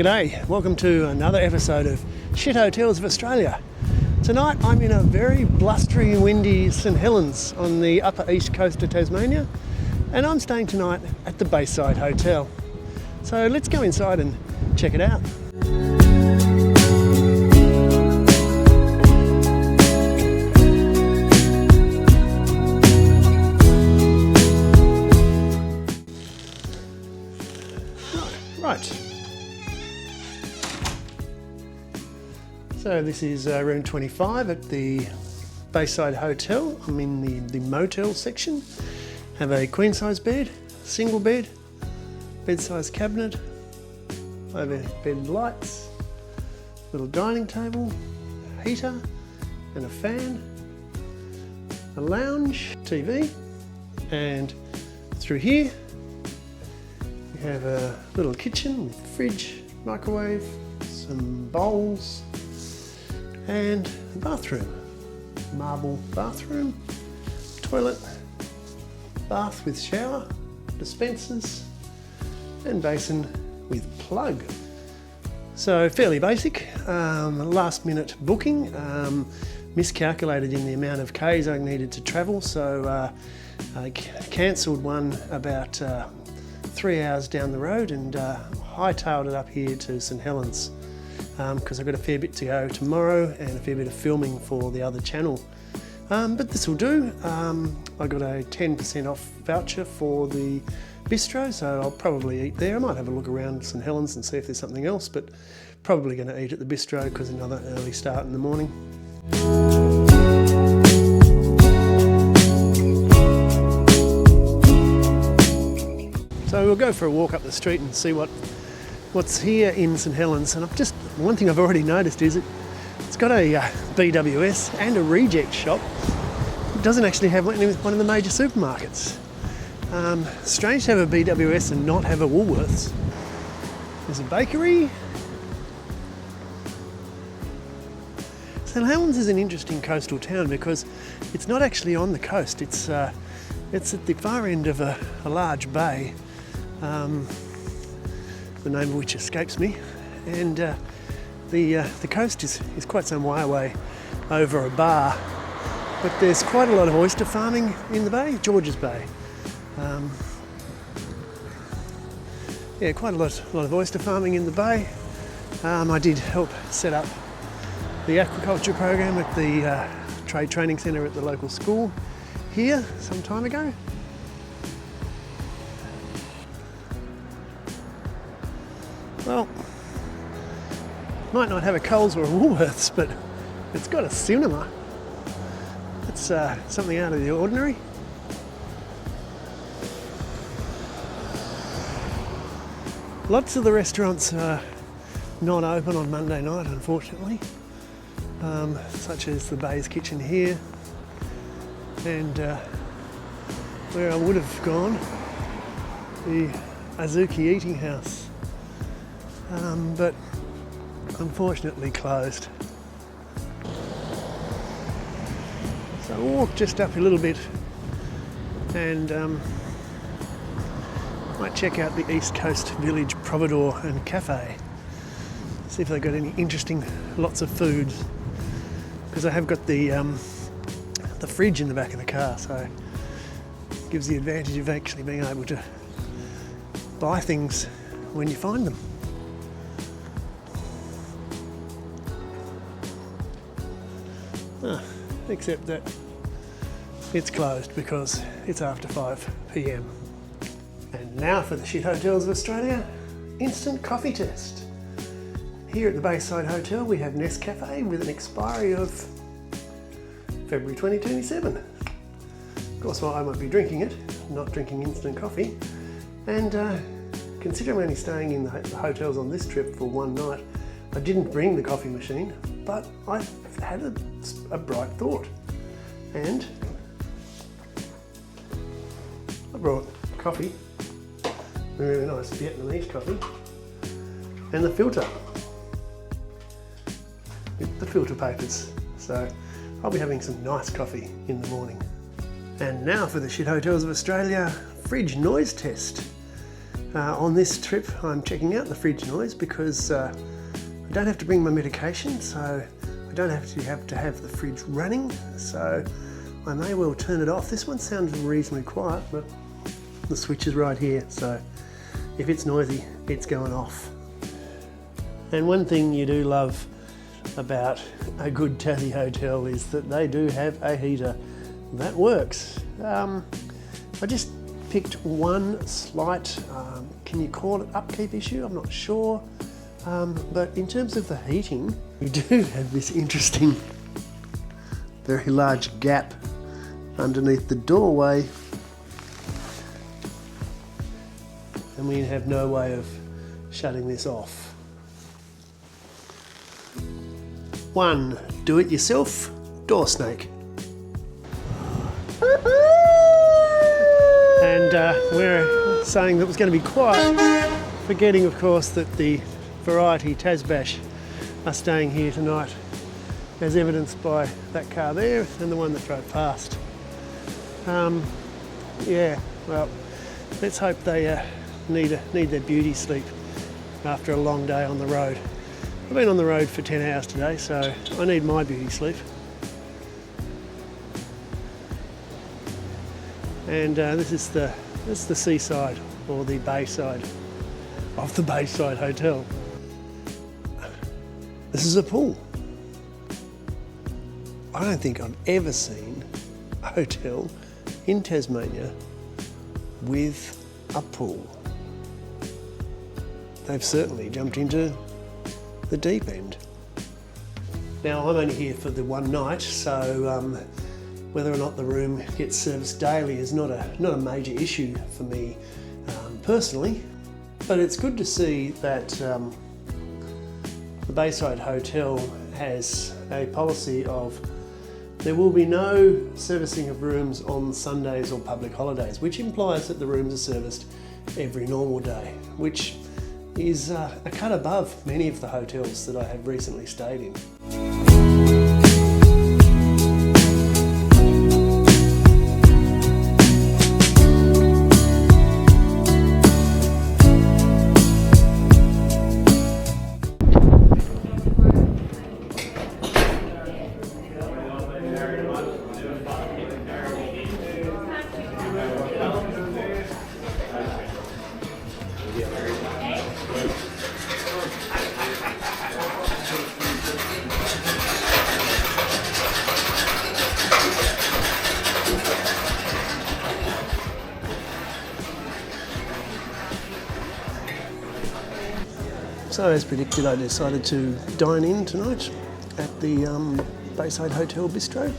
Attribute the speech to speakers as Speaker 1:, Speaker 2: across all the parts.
Speaker 1: G'day, welcome to another episode of Shit Hotels of Australia. Tonight I'm in a very blustery and windy St Helens on the upper East Coast of Tasmania, and I'm staying tonight at the Bayside Hotel. So let's go inside and check it out. Right. So this is room 25 at the Bayside Hotel. I'm in the motel section. Have a queen size bed, single bed, bed size cabinet, overbed lights, little dining table, heater and a fan, a lounge, TV, and through here we have a little kitchen with fridge, microwave, some bowls, and a bathroom. Marble bathroom, toilet, bath with shower, dispensers, and basin with plug. So fairly basic. Last minute booking. Miscalculated in the amount of Ks I needed to travel, so I cancelled one about 3 hours down the road and hightailed it up here to St Helens because I've got a fair bit to go tomorrow and a fair bit of filming for the other channel. But this will do. I got a 10% off voucher for the bistro, so I'll probably eat there. I might have a look around St Helens and see if there's something else, but probably going to eat at the bistro because another early start in the morning. So we'll go for a walk up the street and see what's here in St Helens. And one thing I've already noticed is it's got a BWS and a reject shop. It doesn't actually have one of the major supermarkets. Strange to have a BWS and not have a Woolworths. There's a bakery. St Helens is an interesting coastal town because it's not actually on the coast. It's at the far end of a large bay, the name of which escapes me, and the coast is quite some way away over a bar. But there's quite a lot of oyster farming in the bay, George's Bay. Quite a lot of oyster farming in the bay. I did help set up the aquaculture program at the trade training centre at the local school here some time ago. Well, might not have a Coles or a Woolworths, but it's got a cinema. It's something out of the ordinary. Lots of the restaurants are not open on Monday night, unfortunately, such as the Bay's Kitchen here, and where I would have gone, the Azuki Eating House, but unfortunately closed. So I'll walk just up a little bit and might check out the East Coast Village Providore and Cafe. See if they've got any interesting lots of food, because I have got the fridge in the back of the car, so it gives the advantage of actually being able to buy things when you find them. Except that it's closed because it's after 5 p.m. And now for the Shit Hotels of Australia instant coffee test. Here at the Bayside Hotel we have Nescafe with an expiry of February 2027. Of course, while I might be drinking it, not drinking instant coffee, and considering I'm only staying in the hotels on this trip for one night, I didn't bring the coffee machine, but I had a bright thought, and I brought coffee, really nice Vietnamese coffee, and the filter with the filter papers. So I'll be having some nice coffee in the morning. And now for the Shit Hotels of Australia fridge noise test. On this trip I'm checking out the fridge noise because I don't have to bring my medication, so I don't have to have the fridge running, so I may well turn it off. This one sounds reasonably quiet, but the switch is right here, so if it's noisy, it's going off. And one thing you do love about a good Tassie hotel is that they do have a heater that works. I just picked one slight, can you call it upkeep issue? I'm not sure. But in terms of the heating, we do have this interesting, very large gap underneath the doorway. And we have no way of shutting this off. One do-it-yourself door snake. And we're saying that it was going to be quiet, forgetting of course that the Variety Tas Bash are staying here tonight, as evidenced by that car there and the one that drove past. Yeah, well, let's hope they need their beauty sleep after a long day on the road. I've been on the road for 10 hours today, so I need my beauty sleep. And this is the seaside, or the Bayside of the Bayside Hotel. This is a pool. I don't think I've ever seen a hotel in Tasmania with a pool. They've certainly jumped into the deep end. Now I'm only here for the one night, so whether or not the room gets serviced daily is not a major issue for me personally, but it's good to see that the Bayside Hotel has a policy of there will be no servicing of rooms on Sundays or public holidays, which implies that the rooms are serviced every normal day, which is a cut above many of the hotels that I have recently stayed in. So as predicted, I decided to dine in tonight at the Bayside Hotel Bistro.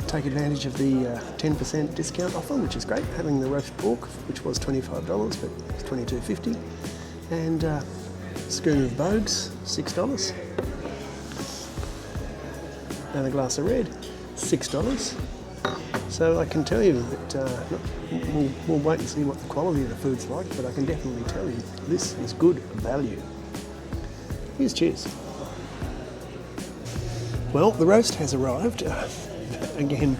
Speaker 1: Take advantage of the 10% discount offer, which is great. Having the roast pork, which was $25, but it's $22.50. And schooner of bogues, $6. And a glass of red, $6. So I can tell you that we'll wait and see what the quality of the food's like, but I can definitely tell you this is good value. Here's cheers. Well, the roast has arrived. Again,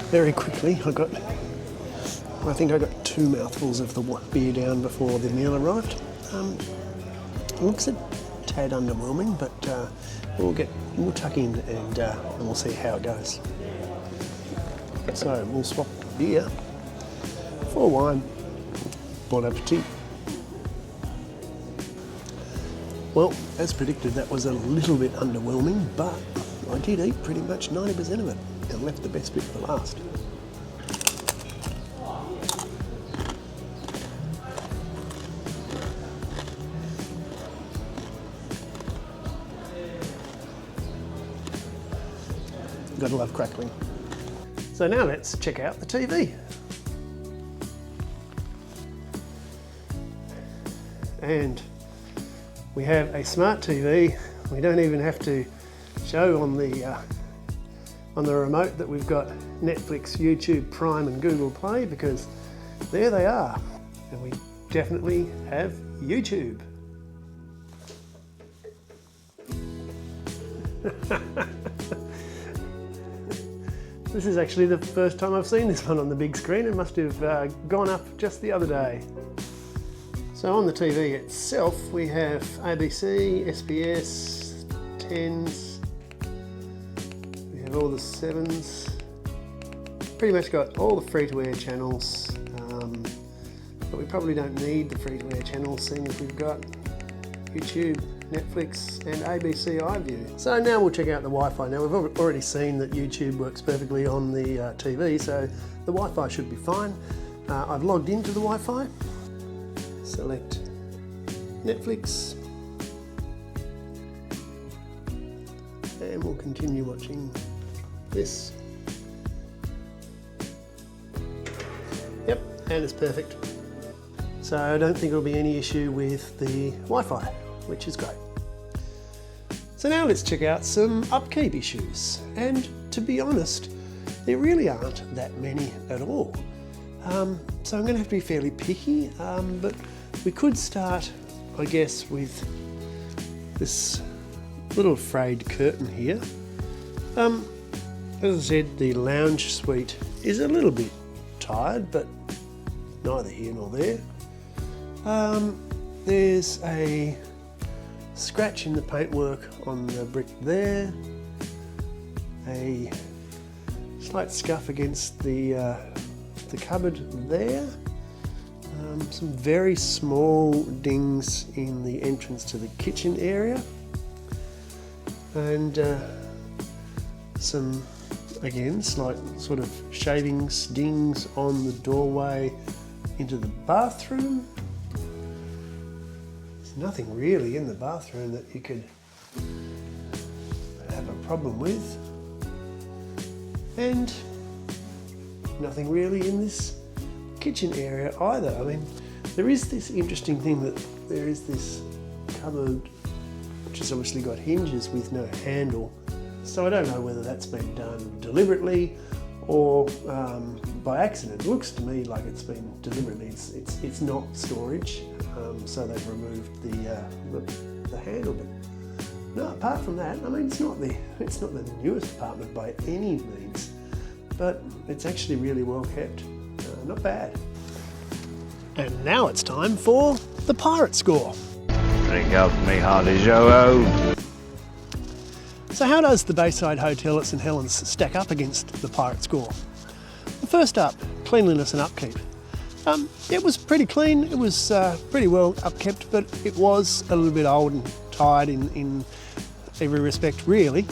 Speaker 1: very quickly. I think I got 2 mouthfuls of the beer down before the meal arrived. It looks a tad underwhelming, but we'll tuck in and we'll see how it goes. So we'll swap beer for wine. Bon appetit. Well, as predicted, that was a little bit underwhelming, but I did eat pretty much 90% of it and left the best bit for last. Gotta love crackling. So now let's check out the TV. And we have a smart TV. We don't even have to show on the remote that we've got Netflix, YouTube, Prime and Google Play, because there they are. And we definitely have YouTube. This is actually the first time I've seen this one on the big screen. It must have gone up just the other day. So on the TV itself, we have ABC, SBS, 10s, we have all the 7s, pretty much got all the free-to-air channels, but we probably don't need the free-to-air channels seeing as we've got YouTube, Netflix and ABC iView. So now we'll check out the Wi-Fi. Now we've already seen that YouTube works perfectly on the TV, so the Wi-Fi should be fine. I've logged into the Wi-Fi. Select Netflix and we'll continue watching this. Yep, and it's perfect. So I don't think there'll be any issue with the Wi-Fi, which is great. So now let's check out some upkeep issues. And to be honest, there really aren't that many at all. So I'm going to have to be fairly picky, but we could start, I guess, with this little frayed curtain here. As I said, the lounge suite is a little bit tired, but neither here nor there. There's a scratch in the paintwork on the brick there, a slight scuff against the cupboard there, some very small dings in the entrance to the kitchen area, and some, again, slight sort of shavings, dings on the doorway into the bathroom. There's nothing really in the bathroom that you could have a problem with, and nothing really in this kitchen area either. I mean, there is this interesting thing that there is this cupboard which has obviously got hinges with no handle, so I don't know whether that's been done deliberately or by accident. It looks to me like it's been deliberately. It's not storage, so they've removed the handle. But no, apart from that, I mean, it's not the newest apartment by any means, but it's actually really well kept. Not bad. And now it's time for the pirate score.
Speaker 2: Drink up me hearty Joe.
Speaker 1: So how does the Bayside Hotel at St Helens stack up against the pirate score? Well, first up, cleanliness and upkeep. It was pretty clean, it was pretty well upkept, but it was a little bit old and tired in every respect really.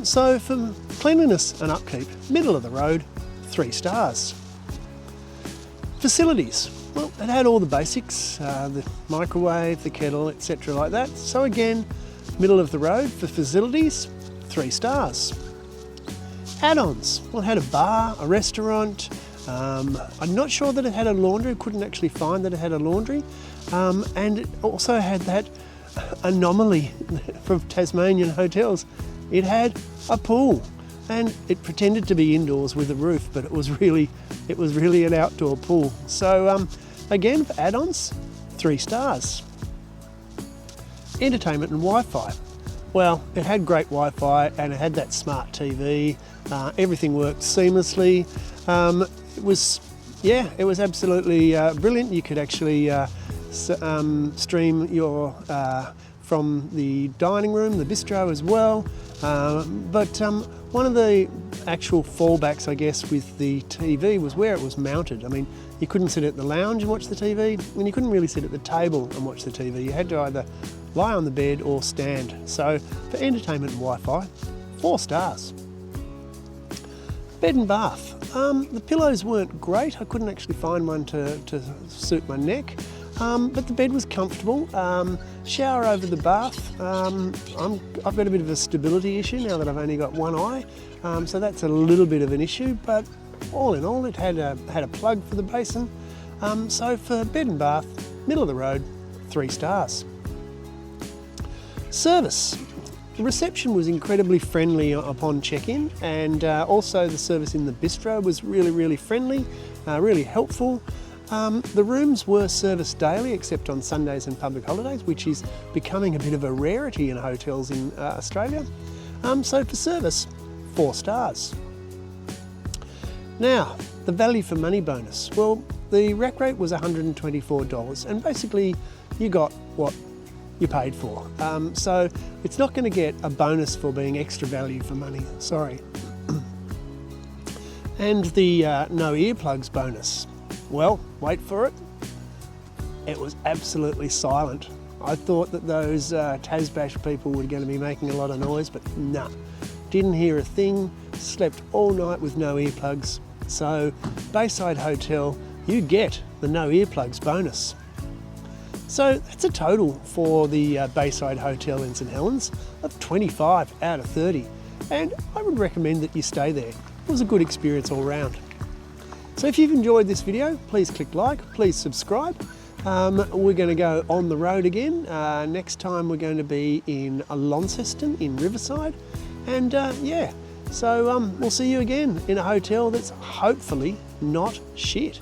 Speaker 1: So for cleanliness and upkeep, middle of the road, 3 stars. Facilities, well, it had all the basics, the microwave, the kettle, etc. like that. So again, middle of the road for facilities, 3 stars. Add-ons, well, it had a bar, a restaurant. I'm not sure that it had a laundry, I couldn't actually find that it had a laundry. And it also had that anomaly from Tasmanian hotels. It had a pool, and it pretended to be indoors with a roof, but it was really an outdoor pool. So again, for add-ons, 3 stars. Entertainment and Wi-Fi. Well, it had great Wi-Fi and it had that smart TV. Everything worked seamlessly. It was absolutely brilliant. You could actually stream your from the dining room, the bistro as well. But one of the actual fallbacks, I guess, with the TV was where it was mounted. I mean, you couldn't sit at the lounge and watch the TV, and you couldn't really sit at the table and watch the TV. You had to either lie on the bed or stand. So for entertainment and Wi-Fi, 4 stars. Bed and bath. The pillows weren't great. I couldn't actually find one to suit my neck, but the bed was comfortable. Shower over the bath. I've got a bit of a stability issue now that I've only got one eye, so that's a little bit of an issue, but all in all, it had a plug for the basin. So for bed and bath, middle of the road, 3 stars. Service. The reception was incredibly friendly upon check-in, and also the service in the bistro was really friendly, really helpful. The rooms were serviced daily except on Sundays and public holidays, which is becoming a bit of a rarity in hotels in Australia. So for service, 4 stars. Now, the value for money bonus. Well, the rack rate was $124, and basically you got what you paid for. So it's not going to get a bonus for being extra value for money, sorry. And the no earplugs bonus. Well, wait for it. It was absolutely silent. I thought that those Tas Bash people were going to be making a lot of noise, but nah. Didn't hear a thing, slept all night with no earplugs. So Bayside Hotel, you get the no earplugs bonus. So that's a total for the Bayside Hotel in St Helens of 25 out of 30. And I would recommend that you stay there. It was a good experience all round. So if you've enjoyed this video, please click like, please subscribe. We're going to go on the road again. Next time we're going to be in Launceston in Riverside. And yeah, so we'll see you again in a hotel that's hopefully not shit.